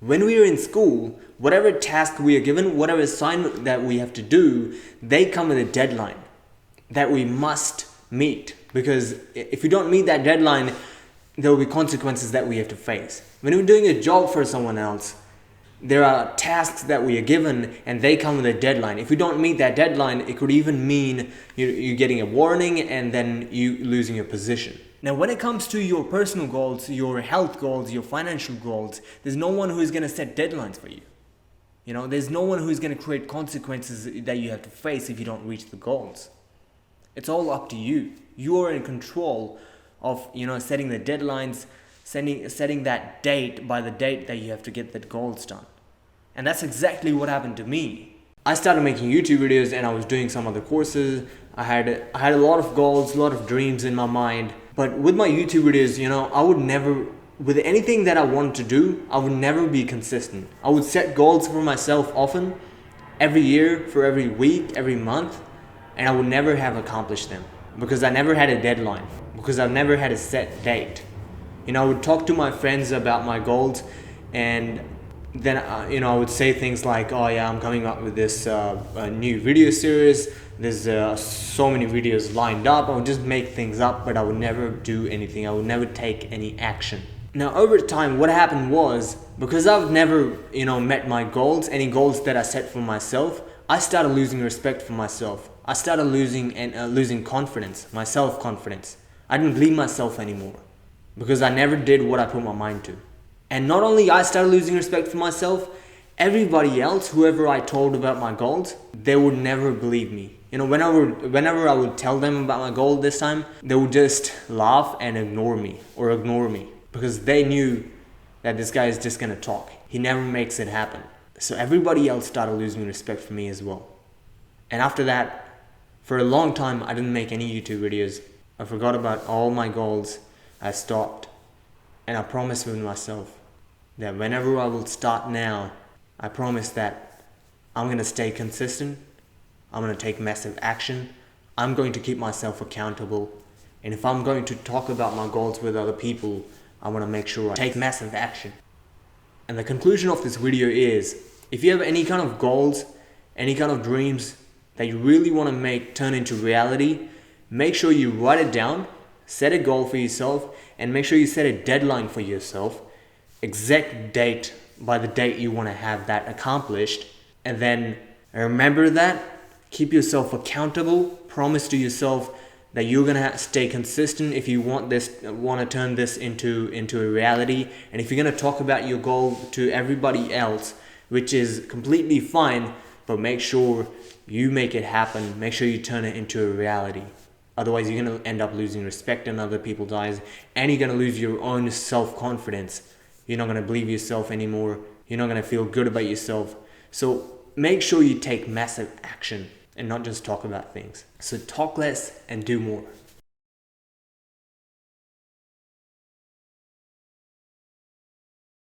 When we are in school, whatever task we are given, whatever assignment that we have to do, they come with a deadline that we must meet. Because if we don't meet that deadline, there will be consequences that we have to face. When we're doing a job for someone else, there are tasks that we are given and they come with a deadline. If we don't meet that deadline, it could even mean you getting a warning and then you losing your position. Now, when it comes to your personal goals, your health goals, your financial goals, there's no one who is going to set deadlines for you. There's no one who is going to create consequences that you have to face if you don't reach the goals. It's all up to you. You are in control of, setting the deadlines, setting that date by the date that you have to get the goals done. And that's exactly what happened to me. I started making YouTube videos and I was doing some other courses. I had a lot of goals, a lot of dreams in my mind. But with my YouTube videos, I would never, with anything that I wanted to do, I would never be consistent. I would set goals for myself often, every year, for every week, every month, and I would never have accomplished them because I never had a deadline, because I've never had a set date. I would talk to my friends about my goals, and then I would say things like, oh yeah, I'm coming up with this new video series. There's so many videos lined up. I would just make things up, but I would never do anything. I would never take any action. Now, over time, what happened was, because I've never, met my goals, any goals that I set for myself, I started losing respect for myself. I started losing confidence, my self-confidence. I didn't believe myself anymore because I never did what I put my mind to. And not only I started losing respect for myself, everybody else, whoever I told about my goals, they would never believe me. Whenever I would tell them about my goal this time, they would just laugh and ignore me because they knew that this guy is just gonna talk. He never makes it happen. So everybody else started losing respect for me as well. And after that, for a long time, I didn't make any YouTube videos. I forgot about all my goals. I stopped. And I promised with myself that whenever I will start now, I promise that I'm going to stay consistent. I'm going to take massive action. I'm going to keep myself accountable. And if I'm going to talk about my goals with other people, I want to make sure I take massive action. And the conclusion of this video is, if you have any kind of goals, any kind of dreams that you really want to turn into reality, make sure you write it down, set a goal for yourself, and make sure you set a deadline for yourself, exact date by the date you want to have that accomplished. And then remember that, keep yourself accountable, promise to yourself that you're going to stay consistent if you want to turn this into a reality. And if you're going to talk about your goal to everybody else, which is completely fine, but make sure you make it happen. Make sure you turn it into a reality. Otherwise, you're going to end up losing respect in other people's eyes, and you're going to lose your own self-confidence. You're not going to believe yourself anymore. You're not going to feel good about yourself. So make sure you take massive action and not just talk about things. So talk less and do more.